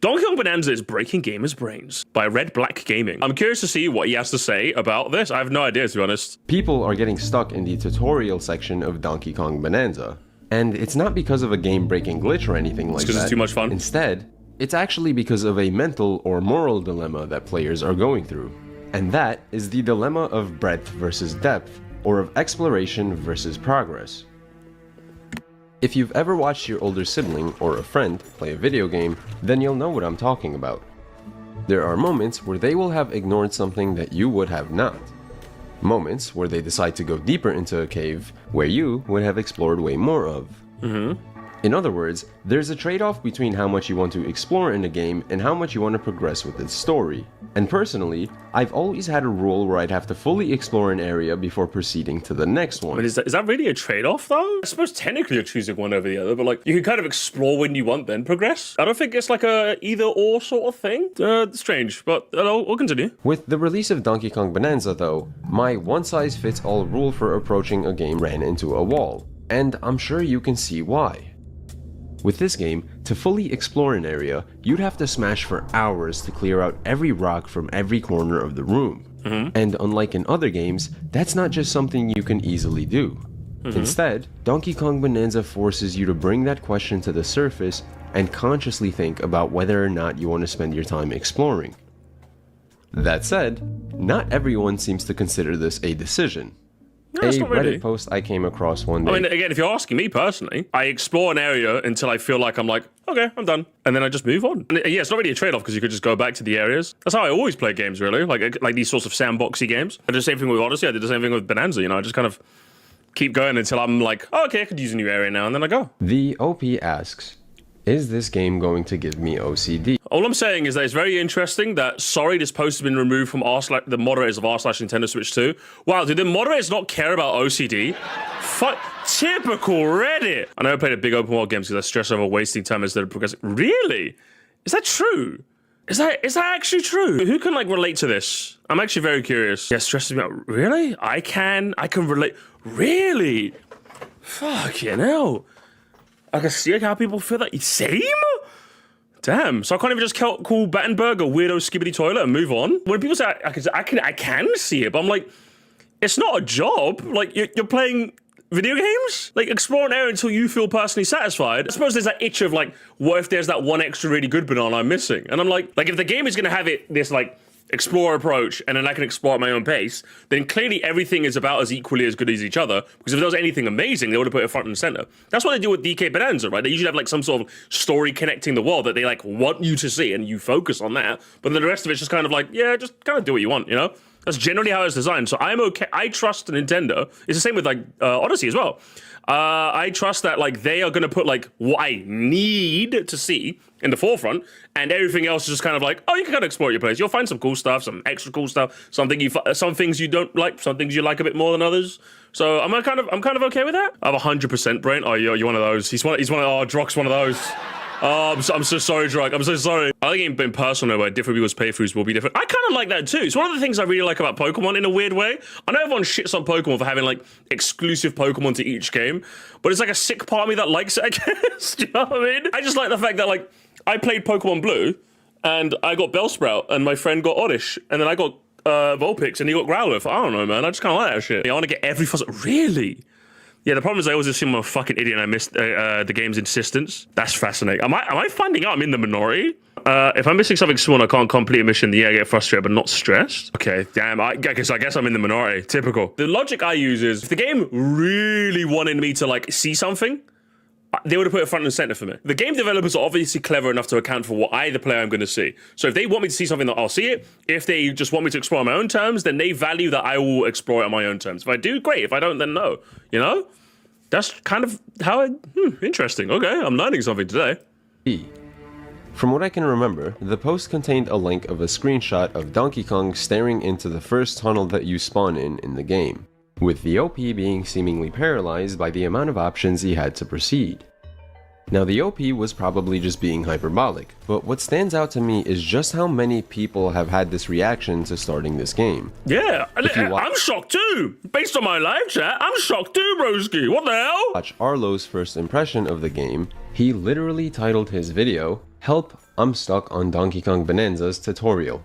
Donkey Kong Bonanza is breaking gamers' brains by Red Black Gaming. I'm curious to see what he has to say about this. I have no idea, to be honest. People are getting stuck in the tutorial section of Donkey Kong Bonanza. And it's not because of a game-breaking glitch or anything like that. It's because it's too much fun. Instead, it's actually because of a mental or moral dilemma that players are going through. And that is the dilemma of breadth versus depth, or of exploration versus progress. If you've ever watched your older sibling or a friend play a video game, then you'll know what I'm talking about. There are moments where they will have ignored something that you would have not. Moments where they decide to go deeper into a cave where you would have explored way more of. In other words, there's a trade-off between how much you want to explore in a game and how much you want to progress with its story. And personally, I've always had a rule where I'd have to fully explore an area before proceeding to the next one. But is that really a trade-off, though? I suppose technically you're choosing one over the other, but like, you can kind of explore when you want, then progress. I don't think it's like a either-or sort of thing. Strange, but we'll continue. With the release of Donkey Kong Bonanza, though, my one-size-fits-all rule for approaching a game ran into a wall. And I'm sure you can see why. With this game, to fully explore an area, you'd have to smash for hours to clear out every rock from every corner of the room. And unlike in other games, that's not just something you can easily do. Instead, Donkey Kong Bonanza forces you to bring that question to the surface and consciously think about whether or not you want to spend your time exploring. That said, not everyone seems to consider this a decision. No, a not really. Reddit post I came across one day. I mean, again, if you're asking me personally, I explore an area until I feel like I'm like, okay, I'm done. And then I just move on. And yeah, it's not really a trade-off because you could just go back to the areas. That's how I always play games, really. Like these sorts of sandboxy games. I did the same thing with Odyssey. I did the same thing with Bananza, you know. I just kind of keep going until I'm like, oh, okay, I could use a new area now. And then I go. The OP asks, is this game going to give me OCD? All I'm saying is that it's very interesting that, sorry, this post has been removed from the moderators of r/Nintendo Switch 2. Wow, did the moderators not care about OCD? Typical Reddit. I never played a big open world game because I stress over wasting time instead of progressing. Really? Is that true? Is that actually true? Who can like relate to this? I'm actually very curious. Yeah, stresses me out. Really? I can relate. Really? Fucking hell. I can see how people feel that. Same? Damn. So I can't even just call Battenberg a weirdo skibbity toilet and move on? When people say I can see it, but I'm like, it's not a job. Like, you're playing video games? Like, explore an area until you feel personally satisfied. I suppose there's that itch of like, what if there's that one extra really good banana I'm missing? And I'm like if the game is gonna have this like explore approach and then I can explore at my own pace, then clearly everything is about as equally as good as each other, because if there was anything amazing, they would have put it front and center. That's what they do with DK Bonanza, right? They usually have like some sort of story connecting the world that they like want you to see and you focus on that, but then the rest of it's just kind of like, yeah, just kind of do what you want, you know? That's generally how it's designed. So I'm okay. I trust Nintendo. It's the same with like Odyssey as well. I trust that like they are going to put like what I need to see in the forefront, and everything else is just kind of like, oh, you can kind of explore your place. You'll find some cool stuff, some extra cool stuff, some things you don't like, some things you like a bit more than others. So I'm kind of okay with that. I have 100% brain. Oh, you're one of those. He's one of. Oh, Drock's one of those. Oh, I'm so sorry, Drock. I'm so sorry. I think in personal where different people's playthroughs will be different. I kind of like that too. It's one of the things I really like about Pokemon in a weird way. I know everyone shits on Pokemon for having like exclusive Pokemon to each game, but it's like a sick part of me that likes it, I guess. Do you know what I mean? I just like the fact that like I played Pokemon Blue and I got Bellsprout and my friend got Oddish and then I got Vulpix and he got Growlithe. I don't know, man. I just kind of like that shit. I want to get every fossil. Really? Yeah, the problem is I always assume I'm a fucking idiot and I missed the game's insistence. That's fascinating. Am I finding out I'm in the minority? If I'm missing something small and I can't complete a mission, yeah, I get frustrated, but not stressed. Okay, damn, I guess I'm in the minority. Typical. The logic I use is, if the game really wanted me to, like, see something, they would have put it front and center for me. The game developers are obviously clever enough to account for what I, the player, I'm going to see. So if they want me to see something, I'll see it. If they just want me to explore on my own terms, then they value that I will explore it on my own terms. If I do, great. If I don't, then no. You know? That's kind of how interesting. Okay, I'm learning something today. From what I can remember, the post contained a link of a screenshot of Donkey Kong staring into the first tunnel that you spawn in the game, with the OP being seemingly paralyzed by the amount of options he had to proceed. Now, the OP was probably just being hyperbolic, but what stands out to me is just how many people have had this reaction to starting this game. Yeah, I'm shocked too. Based on my live chat, I'm shocked too, broski. What the hell? Watch Arlo's first impression of the game. He literally titled his video, "Help, I'm stuck on Donkey Kong Bonanza's tutorial.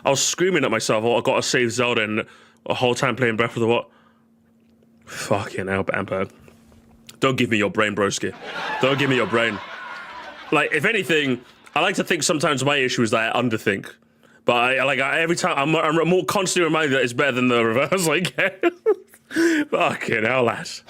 I was screaming at myself, oh, I gotta save Zelda, and the whole time playing Breath of the Wild. Fucking hell, Bamper. Don't give me your brain, broski. Don't give me your brain. Like, if anything, I like to think sometimes my issue is that I underthink. But every time, I'm more constantly reminded that it's better than the reverse, I guess. Fucking hell, lads.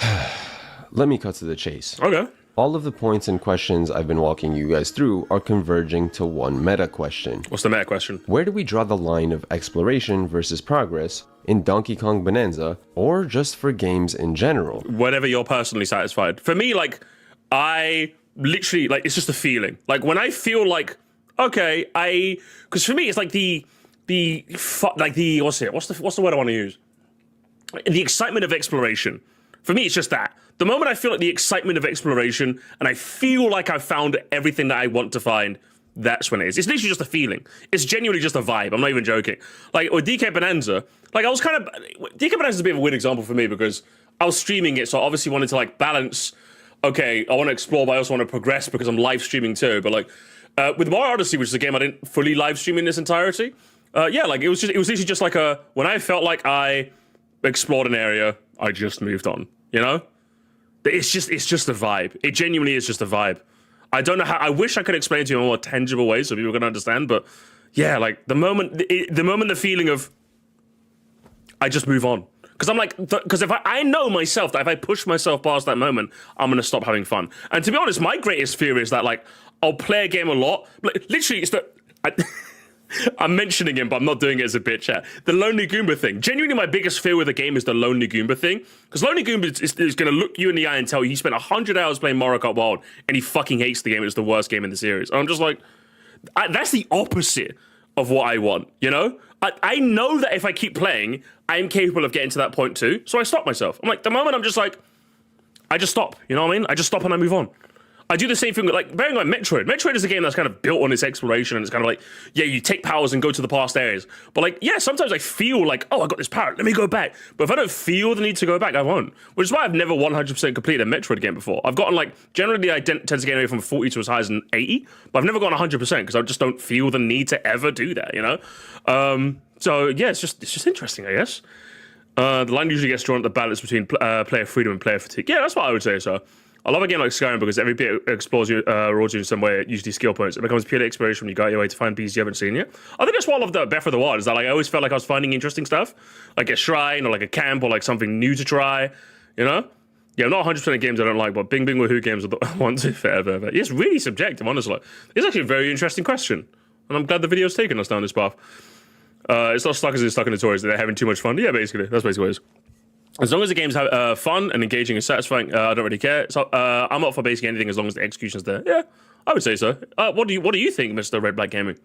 Let me cut to the chase. Okay. All of the points and questions I've been walking you guys through are converging to one meta question. What's the meta question? Where do we draw the line of exploration versus progress in Donkey Kong Bonanza, or just for games in general? Whenever you're personally satisfied. For me, like, I literally, like, it's just a feeling. Like, when I feel like, okay, because for me, it's like what's the word I want to use? The excitement of exploration. For me, it's just that. The moment I feel like the excitement of exploration and I feel like I've found everything that I want to find, that's when it is. It's literally just a feeling. It's genuinely just a vibe. I'm not even joking. Like, with DK Bananza, like, DK Bananza is a bit of a weird example for me because I was streaming it, so I obviously wanted to, like, balance, okay, I want to explore, but I also want to progress because I'm live streaming too. But, like, with Mario Odyssey, which is a game I didn't fully live stream in its entirety, yeah, like, it was literally just like when I felt like I explored an area, I just moved on, you know? It's just a vibe. It genuinely is just a vibe. I don't know how. I wish I could explain it to you in a more tangible way so people can understand. But yeah, like the moment the feeling of I just move on because I'm like because if I know myself that if I push myself past that moment, I'm gonna stop having fun. And to be honest, my greatest fear is that like I'll play a game a lot. Like, literally, it's that. I'm mentioning him, but I'm not doing it as a bitch chat. The Lonely Goomba thing. Genuinely, my biggest fear with the game is the Lonely Goomba thing. Because Lonely Goomba is going to look you in the eye and tell you he spent 100 hours playing Mario Kart Wild and he fucking hates the game. It's the worst game in the series. And I'm just like, that's the opposite of what I want, you know? I know that if I keep playing, I'm capable of getting to that point too. So I stop myself. I'm like, the moment I'm just like, I just stop. You know what I mean? I just stop and I move on. I do the same thing with, like, bearing on Metroid. Metroid is a game that's kind of built on its exploration, and it's kind of like, yeah, you take powers and go to the past areas. But, like, yeah, sometimes I feel like, oh, I got this power, let me go back. But if I don't feel the need to go back, I won't. Which is why I've never 100% completed a Metroid game before. I've gotten, like, generally I tend to get anywhere from 40 to as high as an 80, but I've never gone 100% because I just don't feel the need to ever do that, you know? So, yeah, it's just interesting, I guess. The line usually gets drawn at the balance between player freedom and player fatigue. Yeah, that's what I would say, so. I love a game like Skyrim because every bit explores you, rewards you in some way, usually skill points. It becomes purely exploration when you go out your way to find pieces you haven't seen yet. I think that's what I love about Breath of the Wild, is that like I always felt like I was finding interesting stuff, like a shrine or like a camp or like something new to try, you know? Yeah, I'm not 100% of games I don't like, but Bing Bing Woohoo games are the ones to forever. It's really subjective, honestly. It's actually a very interesting question, and I'm glad the video's taken us down this path. It's not stuck as it's stuck in the toys that they're having too much fun. Yeah, basically, that's basically what it is. As long as the game's fun and engaging and satisfying, I don't really care. So I'm up for basically anything as long as the execution's there. Yeah, I would say so. What do you think, Mr. Red Black Gaming?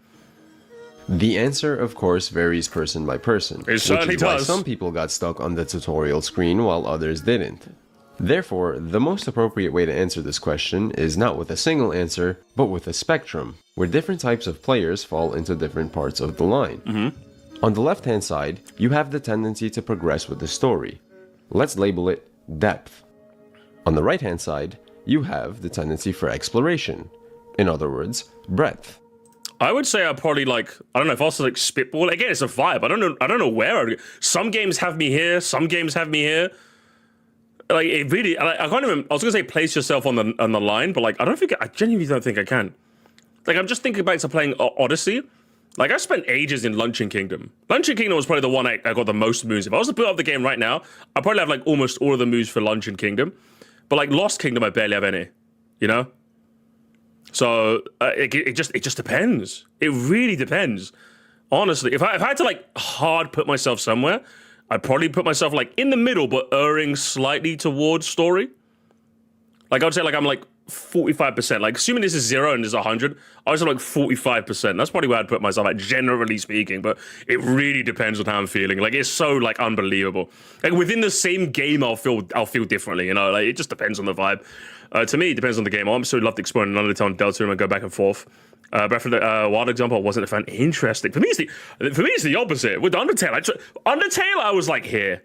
The answer, of course, varies person by person. It certainly which is why does. some people got stuck on the tutorial screen while others didn't. Therefore, the most appropriate way to answer this question is not with a single answer, but with a spectrum, where different types of players fall into different parts of the line. Mm-hmm. On the left-hand side, you have the tendency to progress with the story. Let's label it depth. On the right-hand side, you have the tendency for exploration. In other words, breadth. I would say I probably like, I don't know if I was to like spitball. Again, it's a vibe. I don't know where. Some games have me here. Some games have me here. Like it really, I can't even. I was gonna say place yourself on the line, but like I genuinely don't think I can. Like I'm just thinking back to playing Odyssey. Like, I spent ages in Luncheon Kingdom. Luncheon Kingdom was probably the one I got the most moves. If I was to build up the game right now, I'd probably have, like, almost all of the moves for Luncheon Kingdom. But, like, Lost Kingdom, I barely have any. You know? So, it just depends. It really depends. Honestly, if I had to, like, hard put myself somewhere, I'd probably put myself, like, in the middle, but erring slightly towards story. Like, I would say, like, I'm, like, 45%. Like, assuming this is 0 and this is 100, I was like 45%. That's probably where I'd put myself at, generally speaking, but it really depends on how I'm feeling. Like, it's so, like, unbelievable. Like, within the same game, I'll feel differently, you know? Like, it just depends on the vibe. To me, it depends on the game. I absolutely loved exploring Unedited and Delta and I go back and forth. Breath of the Wild example, I wasn't a fan. Interesting. For me, it's the opposite. With Undertale, I was like, here.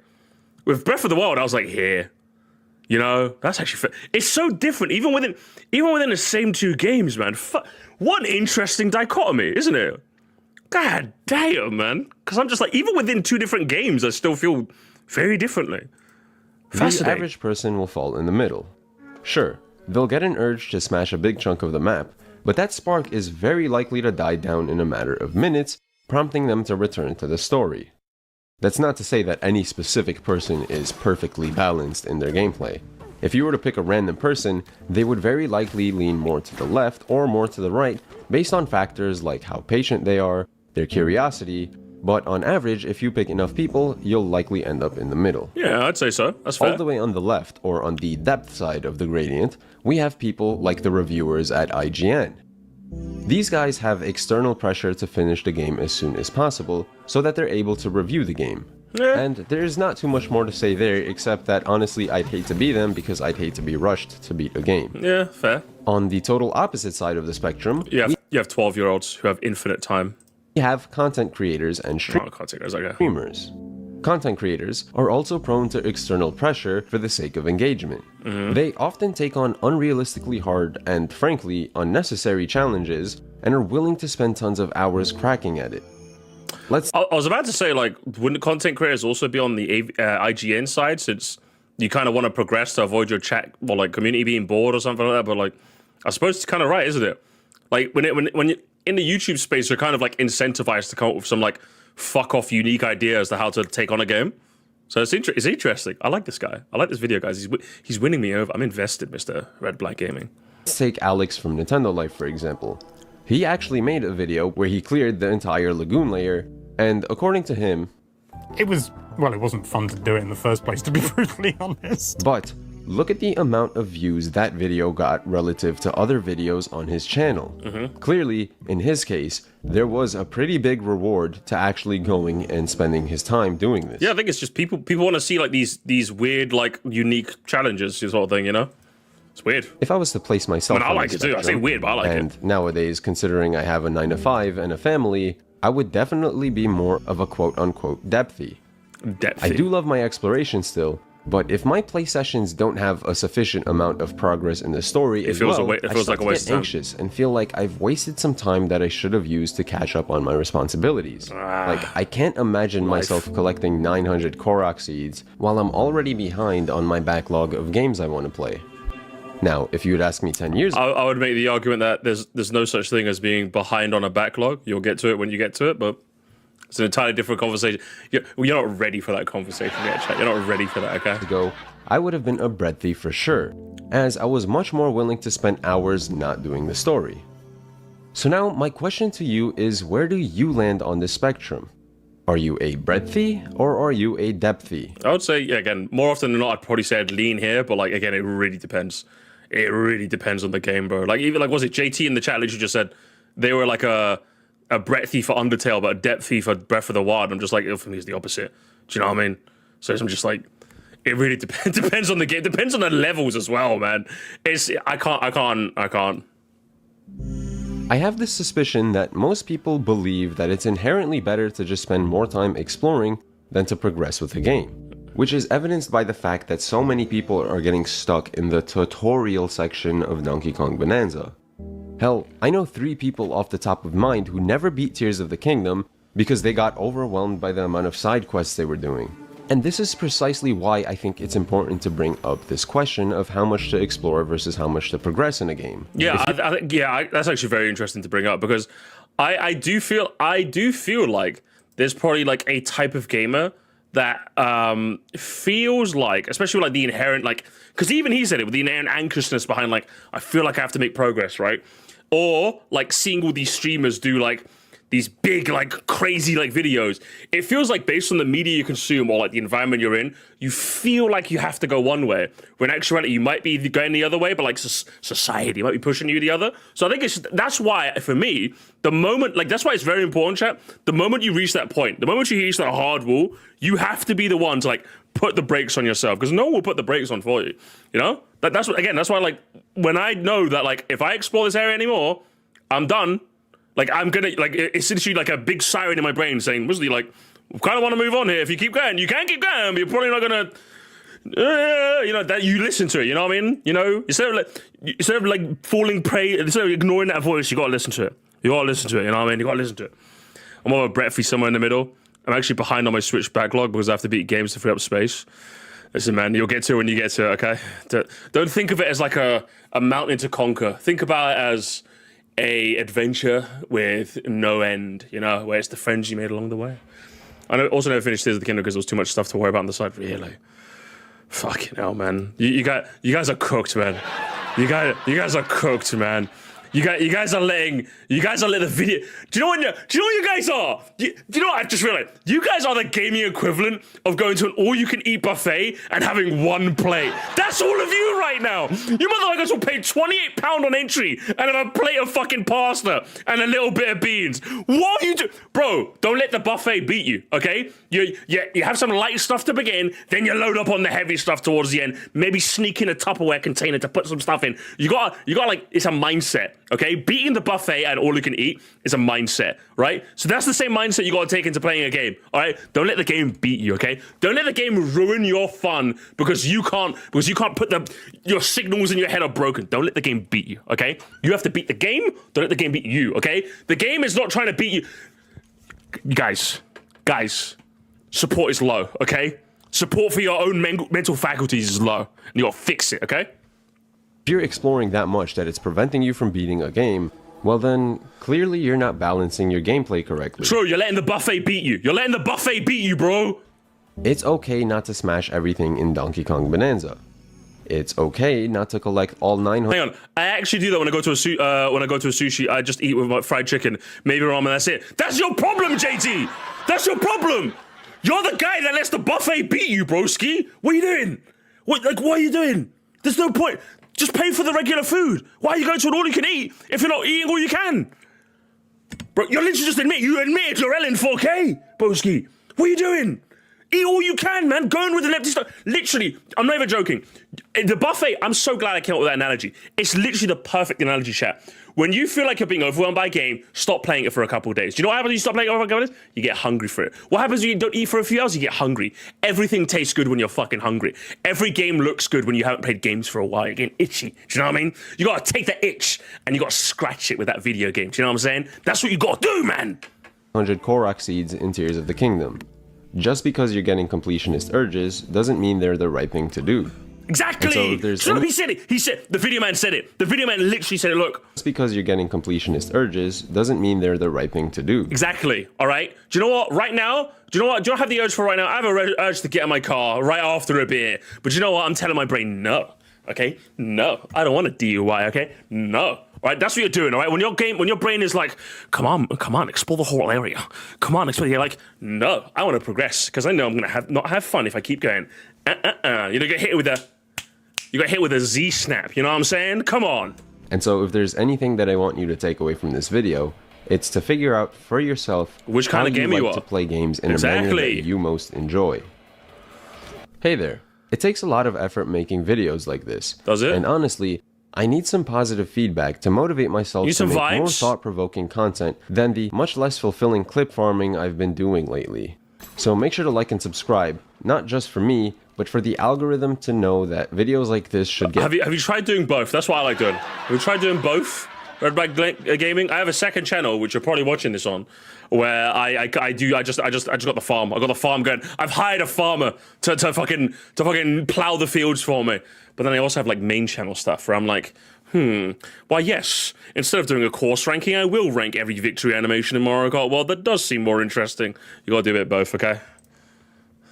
With Breath of the Wild, I was like, here. You know, that's actually it's so different, even within the same two games, man. What an interesting dichotomy, isn't it? God damn, man. Because I'm just like, even within two different games, I still feel very differently. The average person will fall in the middle. Sure, they'll get an urge to smash a big chunk of the map, but that spark is very likely to die down in a matter of minutes, prompting them to return to the story. That's not to say that any specific person is perfectly balanced in their gameplay. If you were to pick a random person, they would very likely lean more to the left or more to the right based on factors like how patient they are, their curiosity, but on average, if you pick enough people, you'll likely end up in the middle. Yeah, I'd say so. That's fair. All the way on the left, or on the depth side of the gradient, we have people like the reviewers at IGN. These guys have external pressure to finish the game as soon as possible, so that they're able to review the game. Yeah. And there's not too much more to say there, except that honestly I'd hate to be them because I'd hate to be rushed to beat a game. Yeah, fair. On the total opposite side of the spectrum, you have 12-year-olds who have infinite time. We have content creators and streamers. Content creators are also prone to external pressure for the sake of engagement. They often take on unrealistically hard and, frankly, unnecessary challenges and are willing to spend tons of hours cracking at it. I was about to say, like, wouldn't content creators also be on the IGN side, since you kind of want to progress to avoid your chat or like community being bored or something like that? But like, I suppose it's kind of right, isn't it? Like when you in the YouTube space, you're kind of like incentivized to come up with some like fuck off unique idea as to how to take on a game. So it's interesting. I like this guy. I like this video, guys. He's winning me over. I'm invested, Mr. Red Black Gaming. Let's take Alex from Nintendo Life, for example. He actually made a video where he cleared the entire lagoon layer, and according to him, it wasn't fun to do it in the first place, to be brutally honest. But look at the amount of views that video got relative to other videos on his channel. Clearly, in his case, there was a pretty big reward to actually going and spending his time doing this. Yeah, I think it's just people want to see like these weird, like, unique challenges, sort of thing, you know? It's weird. If I was to place myself I like it too. I say weird, but I like it. And nowadays, considering I have a 9-to-5 and a family, I would definitely be more of a quote-unquote depthy. I do love my exploration still, but if my play sessions don't have a sufficient amount of progress in the story I start to get anxious and feel like I've wasted some time that I should have used to catch up on my responsibilities. Like, I can't imagine myself collecting 900 Korok seeds while I'm already behind on my backlog of games I want to play. Now, if you would ask me 10 years ago, I would make the argument that there's no such thing as being behind on a backlog. You'll get to it when you get to it, but it's an entirely different conversation. You're not ready for that conversation yet, chat. You're not ready for that, okay? I would have been a bread thief for sure, as I was much more willing to spend hours not doing the story. So now, my question to you is, where do you land on this spectrum? Are you a breadthy or are you a depthy? I would say, again, more often than not, I'd probably say I'd lean here, but like, again, it really depends. It really depends on the game, bro. Like, even like, was it JT in the chat literally just said they were like a breadthy for Undertale, but a depthy for Breath of the Wild? I'm just like, for me, it's the opposite. Do you know what I mean? So I'm just like, it really depends on the game. Depends on the levels as well, man. I can't. I have this suspicion that most people believe that it's inherently better to just spend more time exploring than to progress with the game, which is evidenced by the fact that so many people are getting stuck in the tutorial section of Donkey Kong Bananza. Hell, I know 3 people off the top of mind who never beat Tears of the Kingdom because they got overwhelmed by the amount of side quests they were doing. And this is precisely why I think it's important to bring up this question of how much to explore versus how much to progress in a game. Yeah, that's actually very interesting to bring up, because I do feel like there's probably like a type of gamer that feels like, especially with like the inherent, like, because even he said it, with the inherent anxiousness behind, like, I feel like I have to make progress, right? Or like seeing all these streamers do like these big, like, crazy, like, videos. It feels like based on the media you consume or like the environment you're in, you feel like you have to go one way, when in actuality you might be going the other way, but like society might be pushing you the other. So I think that's why, for me, the moment, like, that's why it's very important, chat. The moment you reach that point, the moment you reach that hard wall, you have to be the one to like put the brakes on yourself, because no one will put the brakes on for you. You know, that's what, again, that's why, like, when I know that, like, if I explore this area anymore, I'm done. Like, I'm gonna, like, it's literally like a big siren in my brain saying, Muesli, like, kind of want to move on here. If you keep going, you can keep going, but you're probably not gonna, you know, that you listen to it. You know what I mean? You know, instead of like falling prey, instead of ignoring that voice, you gotta listen to it. You gotta listen to it. You know what I mean? You gotta listen to it. I'm over Brettfy somewhere in the middle. I'm actually behind on my Switch backlog because I have to beat games to free up space. Listen, man, you'll get to it when you get to it. Okay? Don't think of it as like a mountain to conquer. Think about it as a adventure with no end. You know, where it's the friends you made along the way. I also never finished Tears of the Kingdom because there was too much stuff to worry about on the side. Really, fucking hell, man. You guys are cooked, man. You guys are cooked, man. You guys are letting the video. Do you know what you guys are? Do you know what I just realized? You guys are the gaming equivalent of going to an all-you-can-eat buffet and having one plate. That's all of you right now. You motherfuckers will pay £28 on entry and have a plate of fucking pasta and a little bit of beans. What are you doing? Bro, don't let the buffet beat you, okay? You have some light stuff to begin, then you load up on the heavy stuff towards the end. Maybe sneak in a Tupperware container to put some stuff in. You got like, it's a mindset. Okay, beating the buffet and all you can eat is a mindset, right? So that's the same mindset you got to take into playing a game, all right? Don't let the game beat you, okay? Don't let the game ruin your fun because you can't put your signals in your head are broken. Don't let the game beat you, okay? You have to beat the game. Don't let the game beat you, okay? The game is not trying to beat you. Guys, support is low, okay? Support for your own mental faculties is low, and you got to fix it, okay? If you're exploring that much that it's preventing you from beating a game, well then, clearly you're not balancing your gameplay correctly. True, you're letting the buffet beat you. You're letting the buffet beat you, bro. It's okay not to smash everything in Donkey Kong Bonanza. It's okay not to collect all 900... Hang on, I actually do that when I go to a sushi. I just eat with my fried chicken, maybe ramen, that's it. That's your problem, JT! That's your problem! You're the guy that lets the buffet beat you, broski. What are you doing? What are you doing? There's no point. Just pay for the regular food. Why are you going to an all-you-can-eat if you're not eating all you can? Bro, you're literally just admitted you're L in 4K, broski. What are you doing? Eat all you can, man. Go in with an empty stomach. Literally, I'm not even joking. The buffet, I'm so glad I came up with that analogy. It's literally the perfect analogy, chat. When you feel like you're being overwhelmed by a game, stop playing it for a couple of days. Do you know what happens when you stop playing it for a couple of days? You get hungry for it. What happens when you don't eat for a few hours? You get hungry. Everything tastes good when you're fucking hungry. Every game looks good when you haven't played games for a while. You're getting itchy. Do you know what I mean? You gotta take the itch and you gotta scratch it with that video game. Do you know what I'm saying? That's what you gotta do, man. 100 Korok seeds in Tears of the Kingdom. Just because you're getting completionist urges doesn't mean they're the right thing to do. Exactly! So he said it! The video man said it. The video man literally said it, look. Just because you're getting completionist urges doesn't mean they're the right thing to do. Exactly, alright? Do you know what? Right now, do you know what I have the urge for right now? I have a urge to get in my car right after a beer. But you know what? I'm telling my brain, no. Okay? No. I don't want a DUI, okay? No. Right, that's what you're doing, all right? When your brain is like, come on, explore the whole area. Come on, explore. You're like, no, I want to progress because I know I'm gonna not have fun if I keep going. You get hit with a Z snap. You know what I'm saying? Come on. And so, if there's anything that I want you to take away from this video, it's to figure out for yourself which kind of game you like are to play games in a manner that you most enjoy. Hey there. It takes a lot of effort making videos like this. Does it? And honestly, I need some positive feedback to motivate myself to make more thought-provoking content than the much less fulfilling clip farming I've been doing lately. So make sure to like and subscribe, not just for me, but for the algorithm to know that videos like this should get... Have you tried doing both? That's what I like doing. Have you tried doing both? Redback Gaming? I have a second channel, which you're probably watching this on, where I just got the farm. I got the farm going. I've hired a farmer to fucking plow the fields for me. But then I also have like main channel stuff where I'm like, why yes, instead of doing a course ranking, I will rank every victory animation in Mario Kart World. That does seem more interesting. You gotta do a bit of both, okay?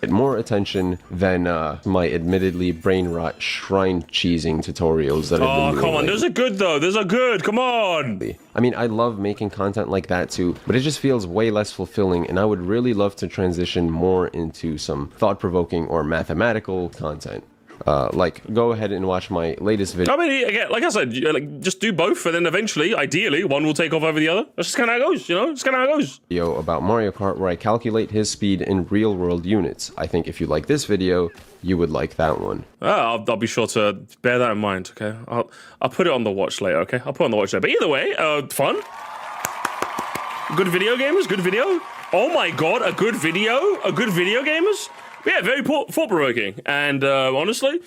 More attention than my admittedly brain rot shrine cheesing tutorials that I've been doing. Oh, come on, those are good though. Those are good. Come on. I mean, I love making content like that too, but it just feels way less fulfilling, and I would really love to transition more into some thought-provoking or mathematical content. Like, go ahead and watch my latest video. I mean, again, like I said, just do both, and then eventually, ideally, one will take off over the other. That's just kind of how it goes, you know? It's kind of how it goes. Video about Mario Kart where I calculate his speed in real-world units. I think if you like this video, you would like that one. I'll be sure to bear that in mind, okay? I'll put it on the watch later, okay? I'll put it on the watch later. But either way, fun. Good video, gamers. Good video. Oh my god, a good video? A good video, gamers? But yeah, very thought-provoking. And honestly,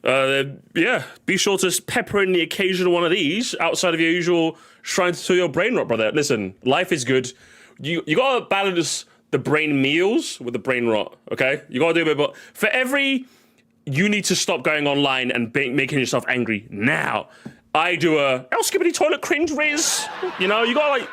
yeah, be sure to pepper in the occasional one of these outside of your usual shrine to your brain rot, brother. Listen, life is good. You gotta balance the brain meals with the brain rot, okay? You gotta do a bit, but for every you need to stop going online and making yourself angry now, I do a skippity toilet cringe riz. You know, you gotta like,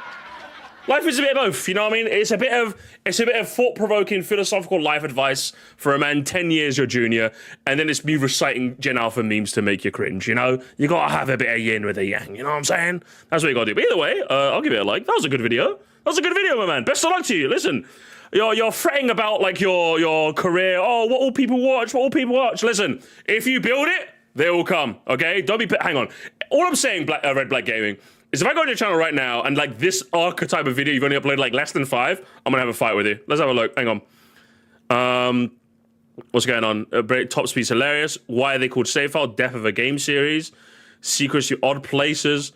life is a bit of both, you know what I mean? It's a bit of thought-provoking philosophical life advice for a man 10 years your junior, and then it's me reciting Gen Alpha memes to make you cringe, you know? You gotta have a bit of yin with the yang, you know what I'm saying? That's what you gotta do. But either way, I'll give it a like. That was a good video. That was a good video, my man. Best of luck to you. Listen, you're fretting about like your career. Oh, what will people watch? What will people watch? Listen, if you build it, they will come, okay? Don't be, hang on. All I'm saying, Red Black Gaming, is if I go to your channel right now and like this archetype of video you've only uploaded like less than 5, I'm gonna have a fight with you. Let's have a look. Hang on. What's going on? Top speed's hilarious. Why are they called save file? Death of a game series. Secrets to odd places.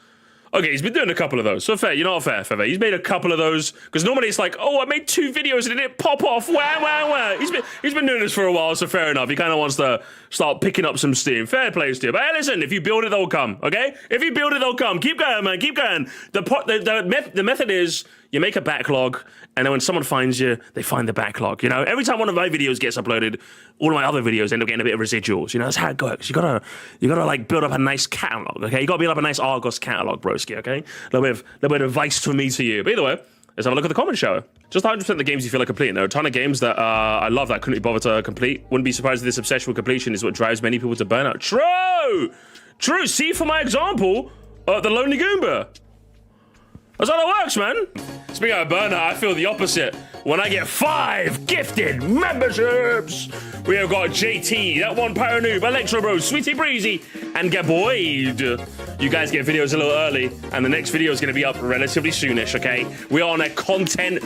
Okay, he's been doing a couple of those. So fair, you're not fair. He's made a couple of those because normally it's like, oh, I made 2 videos and it didn't pop off. Wow. He's been doing this for a while, so fair enough. He kind of wants to start picking up some steam. Fair play to you. But hey, listen, if you build it, they'll come. Okay, if you build it, they'll come. Keep going, man. Keep going. The method is you make a backlog, and then when someone finds you, they find the backlog. You know, every time one of my videos gets uploaded, all of my other videos end up getting a bit of residuals. You know, that's how it works. You gotta like build up a nice catalog. Okay, you gotta build up a nice Argos catalog, broski. Okay, a little bit of advice from me to you. But either way, let's have a look at the comment shower. Just 100% of the games you feel like completing. There are a ton of games that I love that I couldn't be bothered to complete. Wouldn't be surprised if this obsession with completion is what drives many people to burnout. True. See, for my example, the Lonely Goomba. That's how that works, man. Speaking of burnout, I feel the opposite. When I get 5 gifted memberships, we have got JT, that one Pyro Noob, Electro Bro, Sweetie Breezy, and Gaboyd. You guys get videos a little early, and the next video is going to be up relatively soonish, okay? We are on a content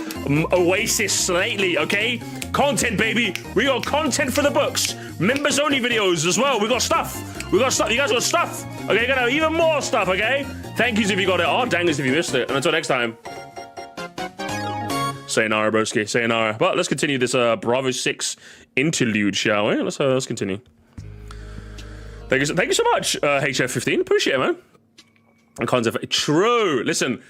oasis lately, okay? Content, baby. We got content for the books. Members only videos as well. We got stuff. You guys got stuff. Okay, you're gonna have even more stuff, okay? Thank yous if you got it. Oh, dangers if you missed it. And until next time. Sayonara, broski. Sayonara. But let's continue this Bravo 6 interlude, shall we? Let's continue. Thank you so much, HF15. Appreciate it, man. And concept. True. Listen.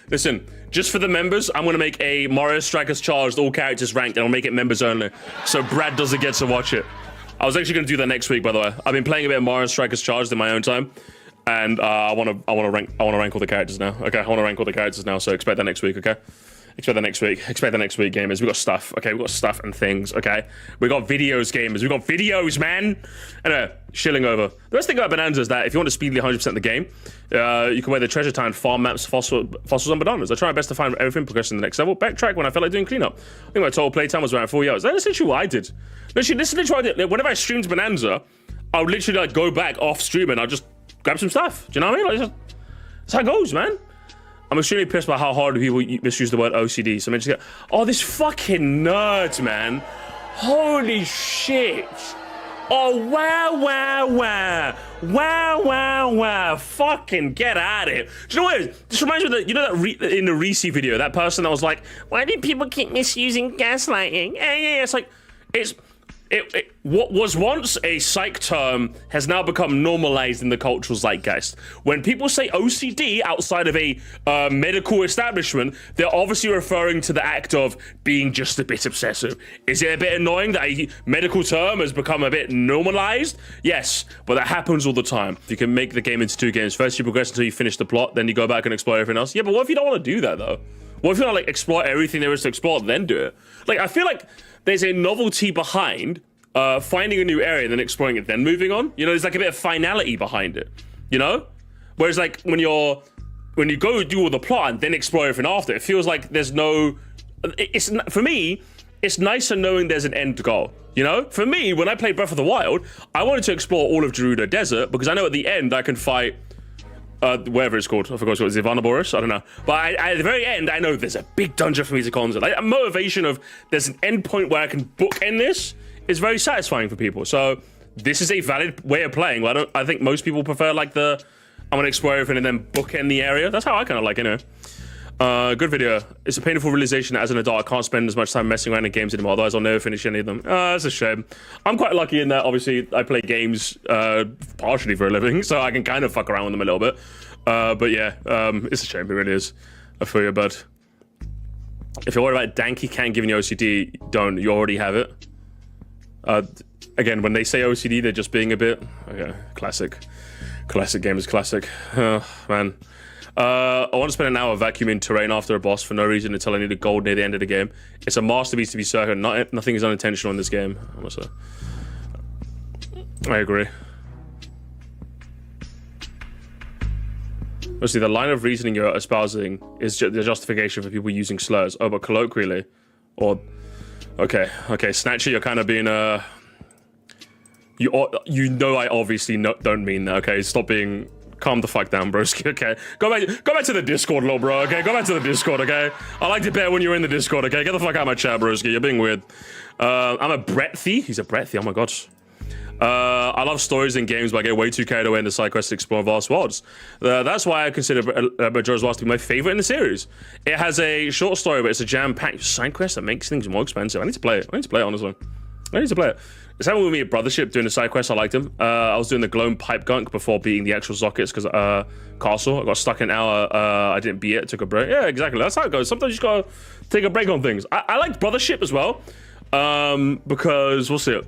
Just for the members, I'm gonna make a Mario Strikers Charged, all characters ranked, and I'll make it members only, so Brad doesn't get to watch it. I was actually gonna do that next week, by the way. I've been playing a bit of Mario Strikers Charged in my own time, and I wanna rank all the characters now. Okay, I wanna rank all the characters now, so expect that next week. Okay. Expect that next week. Expect that next week, gamers. We got stuff. Okay, we got stuff and things. Okay, we got videos, gamers. We got videos, man. Anyway, shilling over. The best thing about Bananza is that if you want to speedily 100% the game, you can wear the treasure time, farm maps, fossils, and bananas. I try my best to find everything progressing in the next level. Backtrack when I felt like doing cleanup. I think my total playtime was around 4 hours. That's literally what I did. Literally, this is literally what I did. Whenever I streamed Bananza, I would literally like go back off stream and I'll just grab some stuff. Do you know what I mean? Like, that's how it goes, man. I'm extremely pissed about how hard people misuse the word OCD. So I'm just oh, this fucking nerd, man. Holy shit. Oh, wow. Fucking get at it. Do you know what? This reminds me of in the Reese video, that person that was like, why do people keep misusing gaslighting? Yeah. It's like, what was once a psych term has now become normalized in the cultural zeitgeist. When people say OCD outside of a medical establishment, they're obviously referring to the act of being just a bit obsessive. Is it a bit annoying that a medical term has become a bit normalized? Yes, but that happens all the time. You can make the game into 2 games. First you progress until you finish the plot, then you go back and explore everything else. Yeah, but what if you don't want to do that though? What if you want to like explore everything there is to explore, then do it? Like, I feel like there's a novelty behind finding a new area, then exploring it, then moving on. You know, there's like a bit of finality behind it, you know? Whereas like when you go do all the plot and then explore everything after, it feels like there's no, for me, it's nicer knowing there's an end goal, you know? For me, when I played Breath of the Wild, I wanted to explore all of Gerudo Desert because I know at the end I can fight whatever it's called. I forgot what it's called. Ivanaboris? I don't know. But at the very end, I know there's a big dungeon for me to conquer. Like, a motivation of there's an end point where I can bookend this is very satisfying for people. So this is a valid way of playing. I think most people prefer like I'm gonna explore everything and then bookend the area. That's how I kind of like it, anyway. Good video. It's a painful realization that as an adult, I can't spend as much time messing around in games anymore. Otherwise, I'll never finish any of them. That's a shame. I'm quite lucky in that, obviously, I play games partially for a living, so I can kind of fuck around with them a little bit. But yeah, it's a shame. It really is. I feel you, bud. If you're worried about Danky can't giving you OCD, don't. You already have it. Again, when they say OCD, they're just being a bit... Okay, classic. Classic game is classic. Oh, man. I want to spend an hour vacuuming terrain after a boss for no reason until I need a gold near the end of the game. It's a masterpiece to be certain. Nothing is unintentional in this game, honestly. I agree. Mostly, the line of reasoning you're espousing is the justification for people using slurs. Oh, but colloquially? Or... Okay, Snatcher, you're kind of being You know I obviously don't mean that, okay? Stop being... Calm the fuck down, broski, okay? Go back to the Discord, little bro, okay? Go back to the Discord, okay? I liked it better when you were in the Discord, okay? Get the fuck out of my chat, broski. You're being weird. I'm a Brethy. He's a Brethy, oh my god. I love stories in games, but I get way too carried away in the side quests to explore vast worlds. That's why I consider Majora's Mask to be my favorite in the series. It has a short story, but it's a jam-packed side quest that makes things more expensive. I need to play it. Honestly. I need to play it. It's happened with me at Brothership doing the side quest. I liked him. I was doing the Gloam Pipe Gunk before beating the actual sockets because Castle. I got stuck an hour. I didn't beat it. Took a break. Yeah, exactly. That's how it goes. Sometimes you just gotta take a break on things. I liked Brothership as well because we'll see.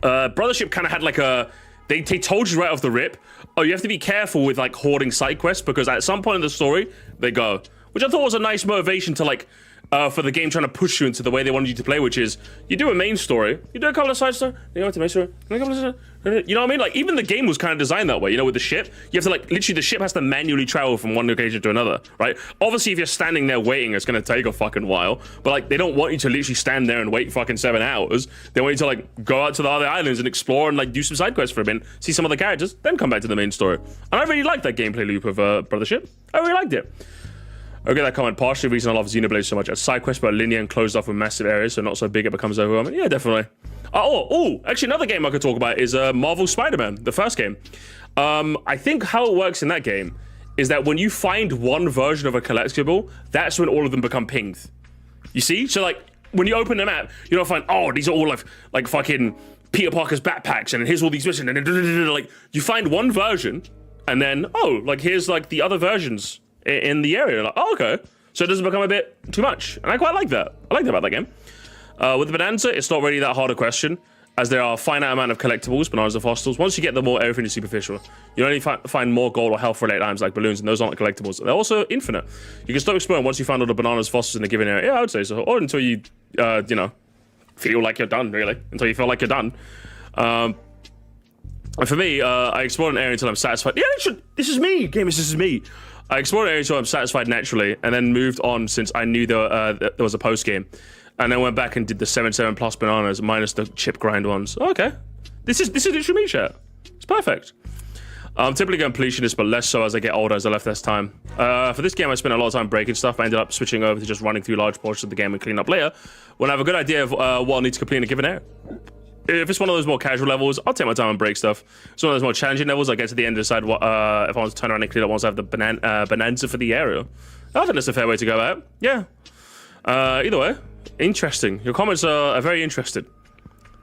Brothership kind of had like a. They told you right off the rip. Oh, you have to be careful with like hoarding side quests because at some point in the story they go, which I thought was a nice motivation to like. For the game trying to push you into the way they wanted you to play, which is you do a main story, you do a couple of side stories, you go to main story, you know what I mean? Like even the game was kind of designed that way, you know, with the ship, you have to like literally the ship has to manually travel from one location to another, right? Obviously, if you're standing there waiting, it's gonna take a fucking while, but like they don't want you to literally stand there and wait fucking 7 hours. They want you to like go out to the other islands and explore and like do some side quests for a minute, see some of the characters, then come back to the main story. And I really liked that gameplay loop of Brothership. I really liked it. Okay, that comment. Partially the reason I love Xenoblade so much. A side quest but linear and closed off with massive areas, so not so big it becomes overwhelming. Yeah, definitely. Actually, another game I could talk about is Marvel Spider-Man, the first game. I think how it works in that game is that when you find one version of a collectible, that's when all of them become pinged. You see? So like when you open the map, you don't find, oh, these are all like fucking Peter Parker's backpacks, and here's all these missions, and then like you find one version, and then like here's like the other versions in the area. Like, oh, okay. So it doesn't become a bit too much. And I quite like that. I like that about that game. With the Bananza, it's not really that hard a question, as there are a finite amount of collectibles, bananas and fossils. Once you get them all, everything is superficial. You only find more gold or health-related items like balloons, and those aren't collectibles. They're also infinite. You can stop exploring once you find all the bananas, fossils in a given area. Yeah, I would say so. Or until you, you know, feel like you're done, really. Until you feel like you're done. And for me, I explore an area until I'm satisfied. Yeah, this is me, gamers, this is me. I explored an area until I'm satisfied naturally, and then moved on since I knew there was a post game, and then went back and did the 7/7 plus bananas minus the chip grind ones. Oh, okay, this is literally me, chat. It's perfect. I'm typically a completionist, but less so as I get older, as I left less time. For this game, I spent a lot of time breaking stuff. I ended up switching over to just running through large portions of the game and cleaning up later when I have a good idea of what I need to complete in a given area. If it's one of those more casual levels, I'll take my time and break stuff. It's one of those more challenging levels, I get to the end and decide what if I want to turn around and clean up once I have the Bananza for the area. I think that's a fair way to go about it. Yeah. Either way, interesting. Your comments are very interesting.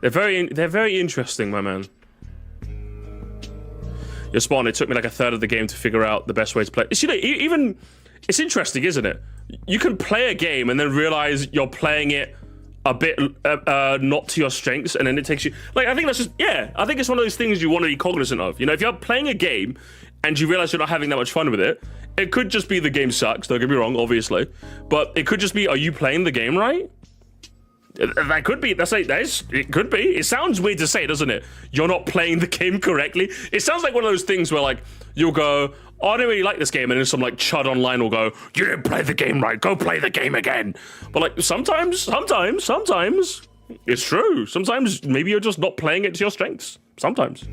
They're very interesting, my man. You're spot on. It took me like a third of the game to figure out the best way to play. You know, even it's interesting, isn't it? You can play a game and then realize you're playing it a bit not to your strengths, and then it takes you like I think that's just I think it's one of those things you want to be cognizant of. You know, if you're playing a game and you realize you're not having that much fun with it, it could just be the game sucks, don't get me wrong, obviously, but it could just be, are you playing the game right? That could be. It could be. It sounds weird to say, doesn't it? You're not playing the game correctly. It sounds like one of those things where like you'll go, oh, I don't really like this game, and then some like chud online will go, you didn't play the game right, go play the game again. But like sometimes it's true. Sometimes maybe you're just not playing it to your strengths. Sometimes.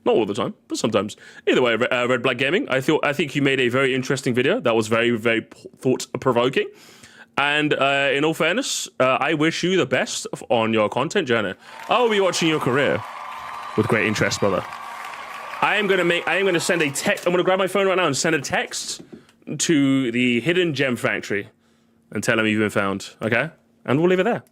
Not all the time, but sometimes. Either way, Red Black Gaming, I think you made a very interesting video that was very, very thought-provoking. And in all fairness, I wish you the best on your content journey. I will be watching your career with great interest, brother. I am gonna send a text. I'm gonna grab my phone right now and send a text to the hidden gem factory and tell him you've been found, okay? And we'll leave it there.